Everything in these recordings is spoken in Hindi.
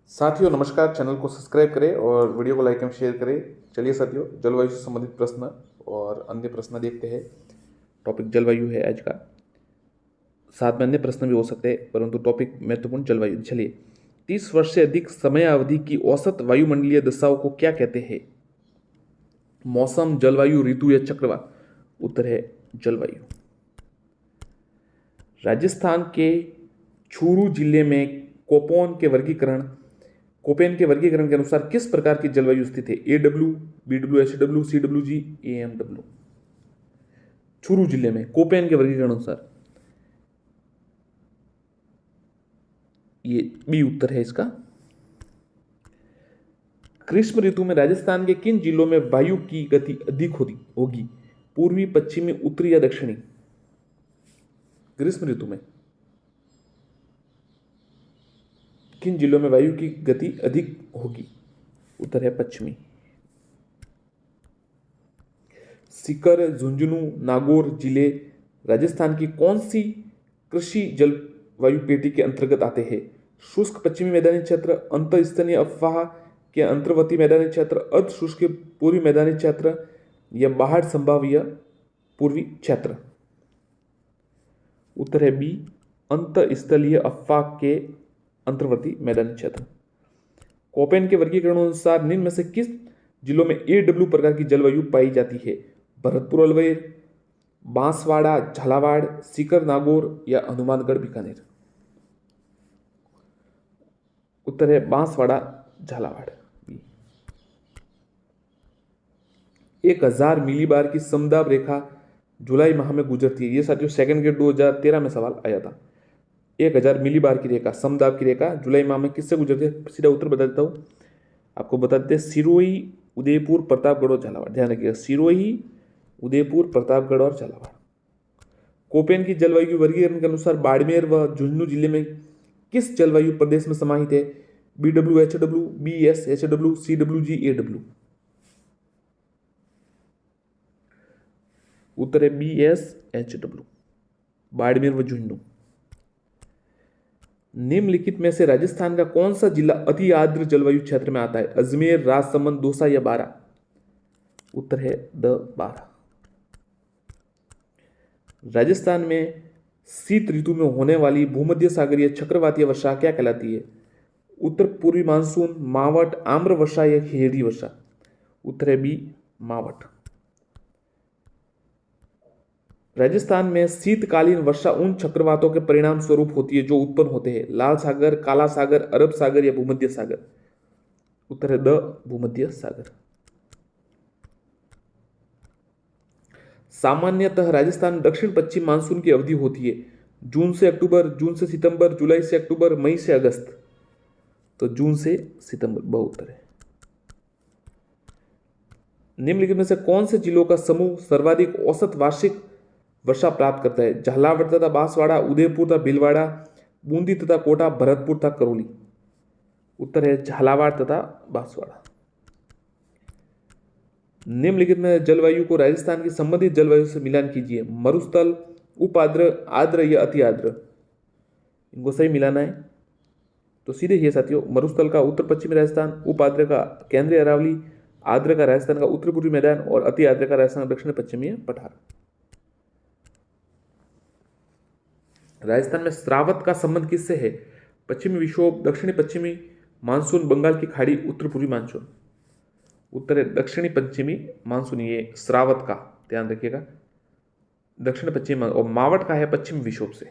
साथियों नमस्कार। चैनल को सब्सक्राइब करें और वीडियो को लाइक एवं शेयर करें। चलिए साथियों, जलवायु से संबंधित प्रश्न और अन्य प्रश्न देखते हैं। टॉपिक जलवायु है आज का, साथ में अन्य प्रश्न भी हो सकते हैं, परंतु टॉपिक महत्वपूर्ण जलवायु। चलिए, 30 वर्ष से अधिक समय अवधि की औसत वायुमंडलीय दशाओं को क्या कहते हैं? मौसम, जलवायु, ऋतु या चक्रवात? उत्तर है जलवायु। राजस्थान के चूरू जिले में कोपेन के वर्गीकरण के अनुसार किस प्रकार की जलवायु स्थित है? AW, BW, HW, CWG, AMW? Churu जिले में कोपेन के वर्गीकरण अनुसार ये बी उत्तर है इसका। ग्रीष्म ऋतु में राजस्थान के किन जिलों में वायु की गति अधिक होगी? पूर्वी, पश्चिमी, उत्तरी या दक्षिणी? ग्रीष्म ऋतु में किन जिलों में वायु की गति अधिक होगी? उत्तर है पश्चिमी। सीकर, झुंझुनू, नागौर जिले राजस्थान की कौन सी कृषि जलवायु पेटी के अंतर्गत आते हैं? शुष्क पश्चिमी मैदानी क्षेत्र, अंतःस्तनीय अफवाह के अंतर्वर्ती मैदानी क्षेत्र, अर्ध शुष्क पूर्वी मैदानी क्षेत्र या बाहर संभाव्य पूर्वी क्षेत्र? उत्तर है बी, अंतःस्थलीय अफवाह के अंतर्वर्ती मैदानी क्षेत्र। कोपेन के वर्गीकरण अनुसार निम्न में से किस जिलों में AW प्रकार की जलवायु पाई जाती है? भरतपुर, अलवर, बांसवाड़ा, झालावाड़, सीकर, नागौर या हनुमानगढ़, बीकानेर? उत्तर है बांसवाड़ा, झालावाड़। 1000 मिलीबार की समदाब रेखा जुलाई माह में गुजरती है। ये साथियों सेकंड ग्रेड 2013 में सवाल आया था। 1000 मिलीबार की रेखा, समदाब की रेखा जुलाई माह में किससे गुजरती है? सीधा उत्तर बता देता हूँ आपको, बता देते हैं सिरोही, उदयपुर, प्रतापगढ़ और झालावाड़। ध्यान रखिएगा, सिरोही, उदयपुर, प्रतापगढ़ और झालावाड़। कोपेन की जलवायु के वर्गीकरण के अनुसार बाड़मेर व झुंझुनू जिले में किस जलवायु प्रदेश में समाहित है? BW, HW, BS, HW, CWG, AW? उत्तर है BS, HW, बाड़मेर व झुंझुनू। निम्नलिखित में से राजस्थान का कौन सा जिला अति आर्द्र जलवायु क्षेत्र में आता है? अजमेर, राजसमंद, दौसा या बारा? उत्तर है द बारा। राजस्थान में शीत ऋतु में होने वाली भूमध्य सागरीय चक्रवातीय वर्षा क्या कहलाती है? उत्तर पूर्वी मानसून, मावट, आम्र वर्षा या खेड़ी वर्षा? उत्तर है बी, मावट। राजस्थान में शीतकालीन वर्षा उन चक्रवातों के परिणाम स्वरूप होती है जो उत्पन्न होते हैं। लाल सागर, काला सागर, अरब सागर या भूमध्य सागर? उत्तर है द भूमध्य सागर। सामान्यतः राजस्थान दक्षिण पश्चिम मानसून की अवधि होती है जून से अक्टूबर, जून से सितंबर, जुलाई से अक्टूबर, मई से अगस्त। तो जून से सितंबर बहु-उत्तर है। निम्नलिखित में से कौन से जिलों का समूह सर्वाधिक औसत वार्षिक वर्षा प्राप्त करता है? झालावाड़ तथा बांसवाड़ा, उदयपुर तथा भीलवाड़ा, बूंदी तथा कोटा, भरतपुर तथा करौली? उत्तर है झालावाड़ तथा बांसवाड़ा। निम्नलिखित में जलवायु को राजस्थान की संबंधित जलवायु से मिलान कीजिए। मरुस्थल, उपाद्र, आर्द्र या अति आर्द्र? इनको सही मिलाना है तो सीधे ये साथियों, मरुस्थल का उत्तर पश्चिमी राजस्थान, उपाद्र का केंद्रीय अरावली, आर्द्र का राजस्थान का उत्तर पूर्वी मैदान और अति आर्द्र का राजस्थान का दक्षिण पश्चिमी पठार। राजस्थान में श्रावत का संबंध किससे है? पश्चिमी विक्षोभ, दक्षिणी पश्चिमी मानसून, बंगाल की खाड़ी, उत्तर पूर्वी मानसून? उत्तर है दक्षिणी पश्चिमी मानसून, ये श्रावत का ध्यान रखिएगा, दक्षिण पश्चिम। और मावट का है पश्चिमी विक्षोभ से।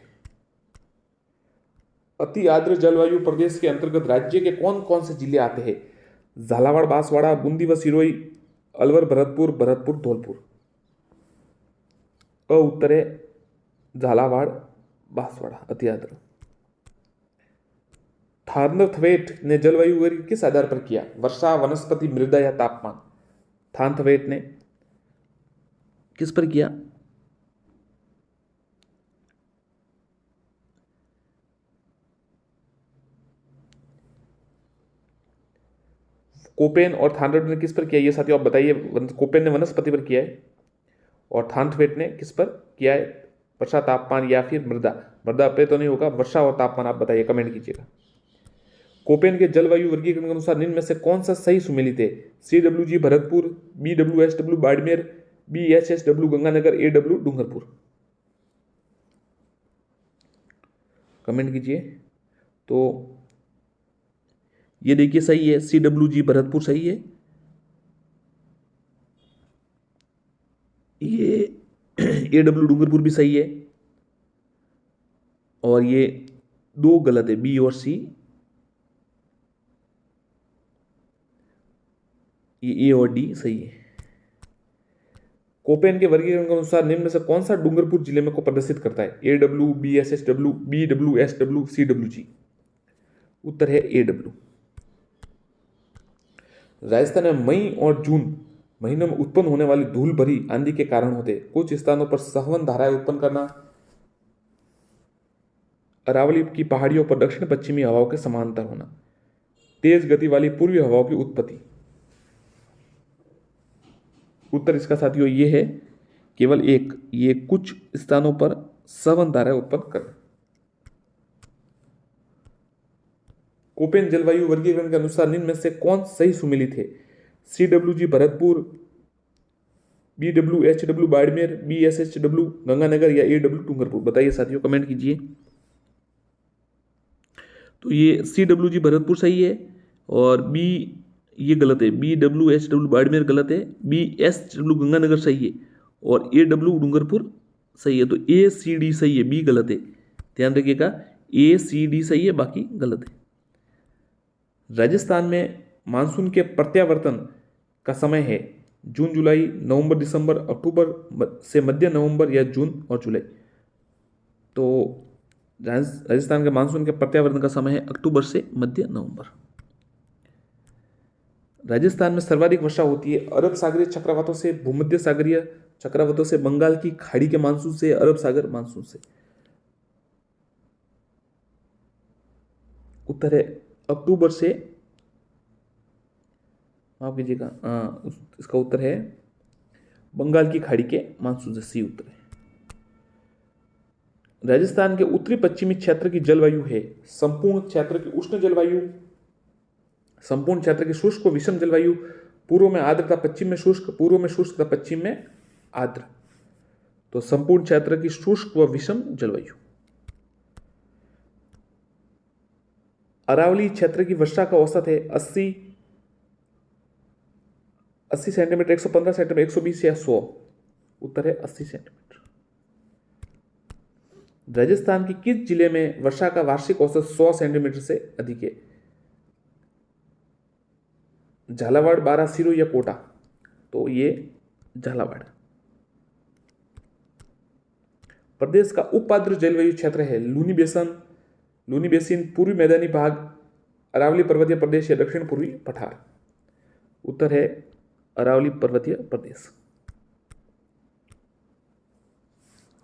अति आर्द्र जलवायु प्रदेश के अंतर्गत राज्य के कौन कौन से जिले आते हैं? झालावाड़, बांसवाड़ा, बूंदी व सिरोही, अलवर, भरतपुर, धौलपुर? अ उत्तर है झालावाड़, बांसवाड़ा, अति आर्द्र। थार्नथवेट ने जलवायु वर्ग किस आधार पर किया? वर्षा, वनस्पति, मृदा या तापमान? थार्नथवेट ने किस पर किया? कोपेन और थार्नथवेट ने किस पर किया? ये साथियों आप बताइए। कोपेन ने वनस्पति पर किया है और थार्नथवेट ने किस पर किया है? वर्षा, तापमान या फिर मृदा? मृदा पे तो नहीं होगा, वर्षा और तापमान आप बताइए, कमेंट कीजिएगा। कोपेन के जलवायु वर्गीकरण के अनुसार निम्न में से कौन सा सही सुमेलित है? CWG Bharatpur, BWSW Barmer, BHSW Ganganagar, AW Dungarpur. Comment कीजिए। तो ये देखिए सही है, CWG भरतपुर सही है। ये AW डूंगरपुर भी सही है, और ये दो गलत है, B और C। ये A और D सही है। कोपेन के वर्गीकरण के अनुसार निम्न में से कौन सा डूंगरपुर जिले में को प्रदर्शित करता है? AW, BSSW, BWSW, CWG। उत्तर है AW। राजस्थान में मई और जून महीनों में उत्पन्न होने वाली धूल भरी आंधी के कारण होते कुछ स्थानों पर सहवन धाराएं उत्पन्न करना, अरावली की पहाड़ियों पर दक्षिण पश्चिमी हवाओं के समांतर होना, तेज गति वाली पूर्वी हवाओं की उत्पत्ति। उत्तर इसका साथियों ये है, केवल एक, ये कुछ स्थानों पर सहवन धाराएं उत्पन्न करना। कोपेन जलवायु वर्गीकरण के अनुसार निम्न में से कौन सही सुमेलित है? CWG Bharatpur, BWHW Barmer, BSHW Ganganagar या AW डूंगरपुर। बताइए साथियों, कमेंट कीजिए। तो ये CWG भरतपुर सही है, और B ये गलत है, BWHW बाड़मेर गलत है, BSW गंगानगर सही है, और AW डूंगरपुर सही है। तो ACD सही है, B गलत है। ध्यान रखिएगा, ACD सही है, बाकी गलत है। राजस्थान में मानसून के प्रत्यावर्तन का समय है जून जुलाई, नवंबर दिसंबर, अक्टूबर से मध्य नवंबर या जून और जुलाई। तो राजस्थान के मानसून के प्रत्यावर्तन का समय है अक्टूबर से मध्य नवंबर। राजस्थान में सर्वाधिक वर्षा होती है अरब सागरीय चक्रवातों से, भूमध्य सागरीय चक्रवातों से, बंगाल की खाड़ी के मानसून से, अरब सागर मानसून से। उत्तर है अक्टूबर से, माफ कीजिएगा, इसका उत्तर है बंगाल की खाड़ी के मानसून से, सी उत्तर है। राजस्थान के उत्तरी पश्चिमी क्षेत्र की जलवायु है संपूर्ण क्षेत्र की उष्ण जलवायु, संपूर्ण क्षेत्र की शुष्क व विषम जलवायु, पूर्व में आर्द्र तथा पश्चिम में शुष्क, पूर्व में शुष्क तथा पश्चिम में आर्द्र। तो संपूर्ण क्षेत्र की शुष्क व विषम जलवायु। अरावली क्षेत्र की वर्षा का औसत है 80 सेंटीमीटर, 115 सेंटीमीटर, 120 या 100। उत्तर है 80 सेंटीमीटर। राजस्थान के किस जिले में वर्षा का वार्षिक औसत 100 सेंटीमीटर से अधिक है? झालावाड़, बारां, सिरोही या कोटा? तो ये झालावाड़। प्रदेश का उपाद्र जलवायु क्षेत्र है लूनी बेसिन, पूर्वी मैदानी भाग, अरावली पर्वतीय प्रदेश या दक्षिण पूर्वी पठार। उत्तर है अरावली पर्वतीय प्रदेश।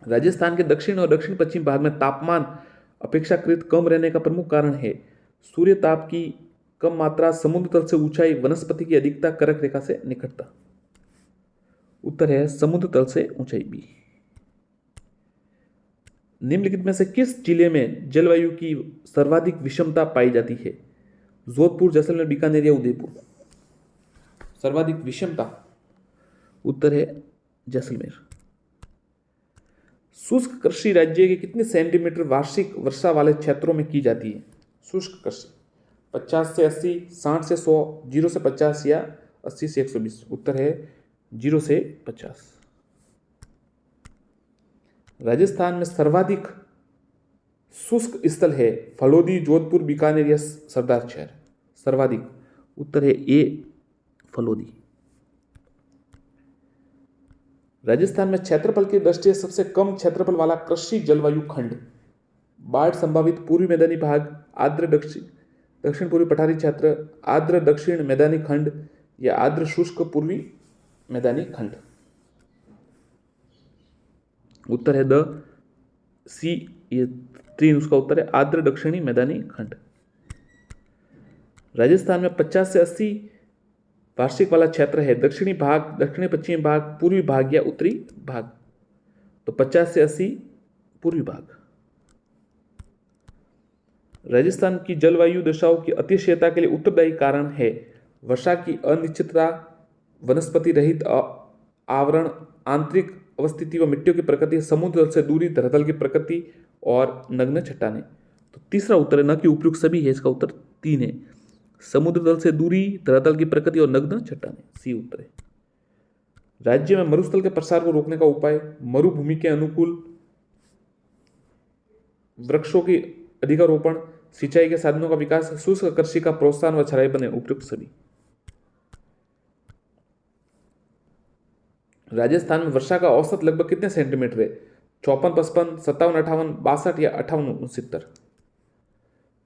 राजस्थान के दक्षिण और दक्षिण पश्चिम भाग में तापमान अपेक्षाकृत कम रहने का प्रमुख कारण है सूर्य ताप की कम मात्रा, समुद्र तल से ऊंचाई, वनस्पति की अधिकता, कर्क रेखा से निकटता। उत्तर है समुद्र तल से ऊंचाई, बी। निम्नलिखित में से किस जिले में जलवायु की सर्वाधिक विषमता पाई जाती है? जोधपुर, जैसलमेर, बीकानेर या उदयपुर? सर्वाधिक विषमता। उत्तर है जैसलमेर। शुष्क कृषि राज्य के कितने सेंटीमीटर वार्षिक वर्षा वाले क्षेत्रों में की जाती है? शुष्क कृषि 50 से 80, 60 से 100, 0 से 50 या 80 से 120। उत्तर है 0 से 50। राजस्थान में सर्वाधिक शुष्क स्थल है फलोदी, जोधपुर, बीकानेर या सरदार शहर? सर्वाधिक। उत्तर है ए फलोदी। राजस्थान में क्षेत्रफल की दृष्टि से सबसे कम क्षेत्रफल वाला कृषि जलवायु खंड? बाढ़ संभावित पूर्वी मैदानी भाग, आर्द्र दक्षिण पूर्वी पठारी क्षेत्र, आर्द्र दक्षिण मैदानी खंड या आर्द्र शुष्क पूर्वी मैदानी खंड? उत्तर है द सी, ये 3 उसका उत्तर है आर्द्र दक्षिणी मैदानी खंड। राजस्थान में 50 से 80 वार्षिक वाला क्षेत्र है दक्षिणी भाग, दक्षिणी पश्चिमी भाग, पूर्वी भाग या उत्तरी भाग? तो 50 से 80 पूर्वी भाग। राजस्थान की जलवायु दशाओं की अतिशयता के लिए उत्तरदायी कारण है वर्षा की अनिश्चितता, वनस्पति रहित आवरण, आंतरिक अवस्थिति व मिट्टियों की प्रकृति, समुद्र तल से दूरी, धरातल की प्रकृति और नग्न चट्टाने। तो तीसरा उत्तर है, न कि उपयुक्त सभी है, इसका उत्तर 3 है। समुद्र तल से दूरी, धरातल की प्रकृति और नग्न चट्टाने, सी उत्तर है। राज्य में मरुस्थल के प्रसार को रोकने का उपाय, मरुभूमि के अनुकूल वृक्षों की अधिकारोपण, सिंचाई के साधनों का विकास, शुष्क कृषि का प्रोत्साहन व छराई बने, उपयुक्त सभी। राजस्थान में वर्षा का औसत लगभग कितने सेंटीमीटर है? 54, 55, 57, 58, 62 या 58, 69?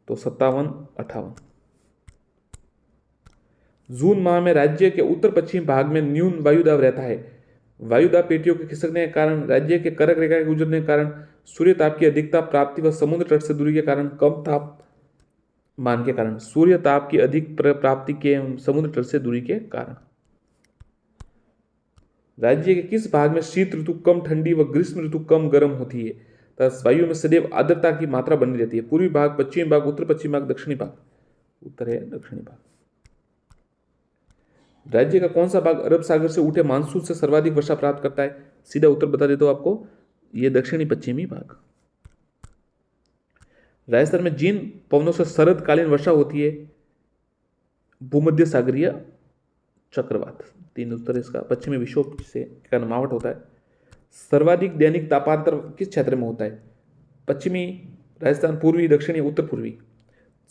तो 57, 58। जून माह में राज्य के उत्तर पश्चिम भाग में न्यून वायुदाब रहता है। वायुदाब पेटियों के खिसकने के कारण, राज्य के कर्क रेखा के गुजरने के कारण, सूर्य ताप की अधिकता प्राप्ति व समुद्र तट से दूरी के कारण, कम तापमान के कारण, सूर्य ताप की अधिक प्राप्ति के समुद्र तट से दूरी के कारण। राज्य के किस भाग में शीत ऋतु कम ठंडी व ग्रीष्म ऋतु कम गर्म होती है तथा वायु में सदैव आर्द्रता की मात्रा बनी रहती है? पूर्वी भाग, पश्चिमी भाग, उत्तर पश्चिमी भाग, दक्षिणी भाग? उत्तर है दक्षिणी भाग। राज्य का कौन सा भाग अरब सागर से उठे मानसून से सर्वाधिक वर्षा प्राप्त करता है? सीधा उत्तर बता देता हूं आपको, यह दक्षिणी पश्चिमी भाग। राजस्थान में जिन पवनों से शरदकालीन वर्षा होती है, भूमध्य सागरीय चक्रवात, 3 उत्तर इसका। पश्चिमी विक्षोभ से कर्मावट होता है। सर्वाधिक दैनिक तापांतर किस क्षेत्र में होता है? पश्चिमी राजस्थान, पूर्वी, दक्षिणी, उत्तर पूर्वी।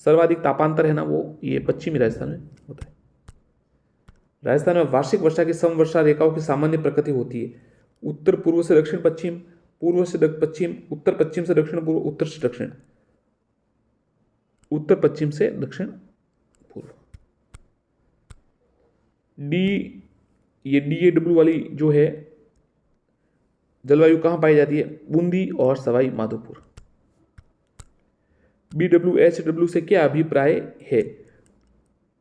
सर्वाधिक तापांतर है ना वो, ये पश्चिमी राजस्थान में होता है। राजस्थान में वार्षिक वर्षा की समवर्षा रेखाओं की सामान्य प्रकृति होती है। उत्तर पूर्व से दक्षिण पश्चिम, पूर्व से पश्चिम, उत्तर पश्चिम से दक्षिण पूर्व, उत्तर से दक्षिण, उत्तर पश्चिम से दक्षिण पूर्व। ये DAW वाली जो है जलवायु कहां पाई जाती है? बूंदी और सवाई माधोपुर। BWHW से क्या अभिप्राय है?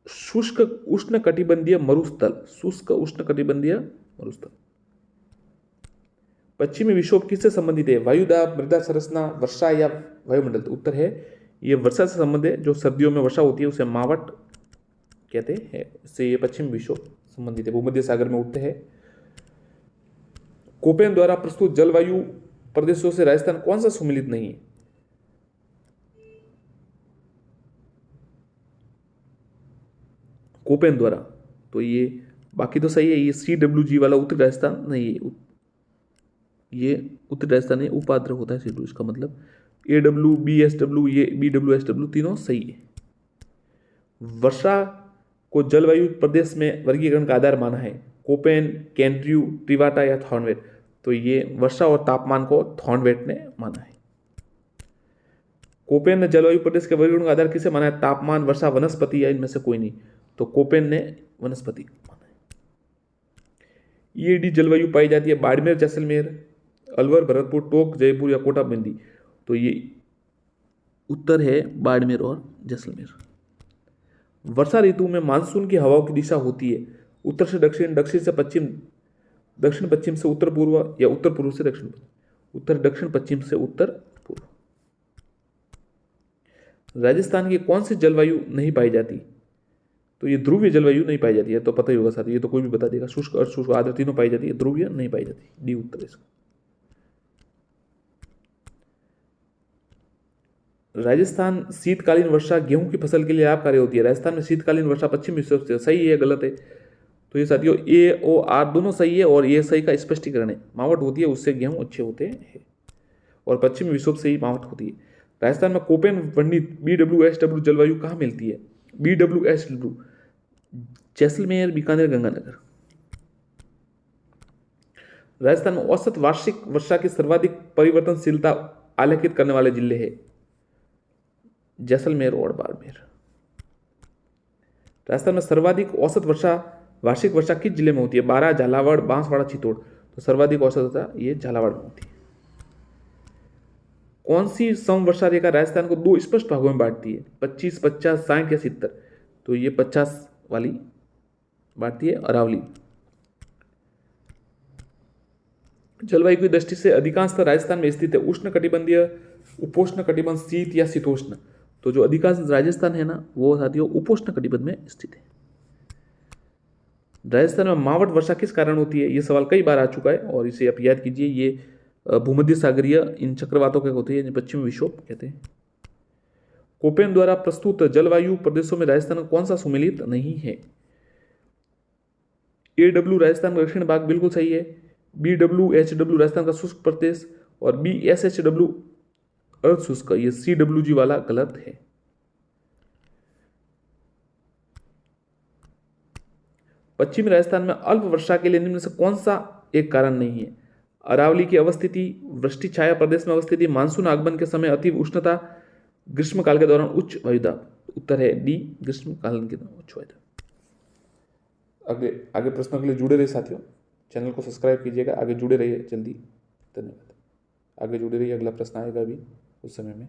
शुष्क उष्ण कटिबंधीय मरुस्थल, शुष्क उष्ण कटिबंधीय मरुस्थल। पश्चिमी विक्षोभ किससे संबंधित है? वायुदाब, मृदा संरचना, वर्षा या वायुमंडल? तो उत्तर है ये वर्षा से संबंधित है। जो सर्दियों में वर्षा होती है उसे मावट कहते हैं। इससे ये पश्चिमी विक्षोभ संबंधित है, भूमध्य सागर में उठते हैं। कोपेन द्वारा प्रस्तुत जलवायु प्रदेशों से राजस्थान कौन सा सुमिलित नहीं है? कोपेन द्वारा, तो ये बाकी तो सही है। ये CWG वाला उत्तर राजस्थान नहीं है, ये उत्तर राजस्थान है, उपाद्र होता है CW, इसका मतलब AW, BSW, ये BWSW तीनों सही है। वर्षा को जलवायु प्रदेश में वर्गीकरण का आधार माना है? कोपेन, कैंट्रू, ट्रिवाटा या थॉर्नवेट? तो ये वर्षा और तापमान को थॉर्नवेट ने माना है। कोपेन ने जलवायु प्रदेश के वर्गीकरण का आधार किसे माना है? तापमान, वर्षा, वनस्पति या इनमें से कोई नहीं? तो कोपेन ने वनस्पति माना है। EAD जलवायु पाई जाती है बाड़मेर, जैसलमेर, अलवर, भरतपुर, टोंक, जयपुर या कोटा बिंदी? तो ये उत्तर है बाड़मेर और जैसलमेर। वर्षा ऋतु में मानसून की हवाओं की दिशा होती है उत्तर से दक्षिण, दक्षिण से पश्चिम, दक्षिण पश्चिम से उत्तर पूर्व या उत्तर पूर्व से दक्षिण पूर्व? उत्तर दक्षिण पश्चिम से उत्तर पूर्व। राजस्थान की कौन सी जलवायु नहीं पाई जाती? तो ये ध्रुवीय जलवायु नहीं पाई जाती है, तो पता ही होगा साथ, ये तो कोई भी बता देगा। शुष्क, अर्धशुष्क, आर्द्र तीनों पाई जाती है, ध्रुवीय नहीं पाई जाती, डी उत्तर इसका। राजस्थान शीतकालीन वर्षा गेहूं की फसल के लिए लाभकारी होती है। राजस्थान में शीतकालीन वर्षा पश्चिमी विक्षोभ से, सही है गलत है? तो ये साथियों A और R दोनों सही है, और ये सही का स्पष्टीकरण है। मावट होती है उससे गेहूं अच्छे होते हैं, और पश्चिमी विक्षोभ से ही मावट होती है। राजस्थान में कोपेन वर्णित BWSW जलवायु कहाँ मिलती है? BWSW जैसलमेर, बीकानेर, गंगानगर। राजस्थान में औसत वार्षिक वर्षा की सर्वाधिक परिवर्तनशीलता आलेखित करने वाले जिले हैं जैसलमेर और बाड़मेर। राजस्थान में सर्वाधिक औसत वर्षा, वार्षिक वर्षा किस जिले में होती है? बारां, झालावाड़, बांसवाड़ा, चित्तौड़? तो सर्वाधिक औसत वर्षा ये झालावाड़ में होती है। कौन सी समवर्षा रेखा राजस्थान को 2 स्पष्ट भागों में बांटती है? 25, 50, 60 या 70? तो ये 50 वाली बांटती है, अरावली। जलवायु की दृष्टि से अधिकांशतः राजस्थान में स्थित है उष्ण कटिबंधीय, उपोष्ण कटिबंध, शीत या शीतोष्ण? तो जो अधिकांश राजस्थान है ना वो साथियों उपोष्ण कटिबंध में स्थित है। राजस्थान में मावट वर्षा किस कारण होती है, ये सवाल कई बार आ चुका है और इसे आप याद कीजिए। ये भूमध्य सागरीय इन चक्रवातों के होते हैं जिन्हें पश्चिमी विक्षोभ कहते हैं। कोपेन द्वारा प्रस्तुत जलवायु प्रदेशों में राजस्थान का कौन सा सुमेलित नहीं है? AW राजस्थान का दक्षिण भाग बिल्कुल सही है। BWHW राजस्थान का शुष्क प्रदेश और BSHW अर्ध शुष्क, ये CWG वाला गलत है। पश्चिमी राजस्थान में अल्प वर्षा के लिए निम्न में से कौन सा एक कारण नहीं है? अरावली की अवस्थिति, वृष्टि छाया प्रदेश में अवस्थिति, मानसून आगमन के समय अति उष्णता, ग्रीष्मकाल के दौरान उच्च वायुदाब। उत्तर है डी, ग्रीष्मकाल के दौरान उच्च वायुदाब। आगे प्रश्नों के लिए जुड़े रहिए साथियों, चैनल को सब्सक्राइब कीजिएगा, आगे जुड़े रहिए जल्दी। धन्यवाद। आगे जुड़े रहिए, अगला प्रश्न आएगा अभी उस समय में।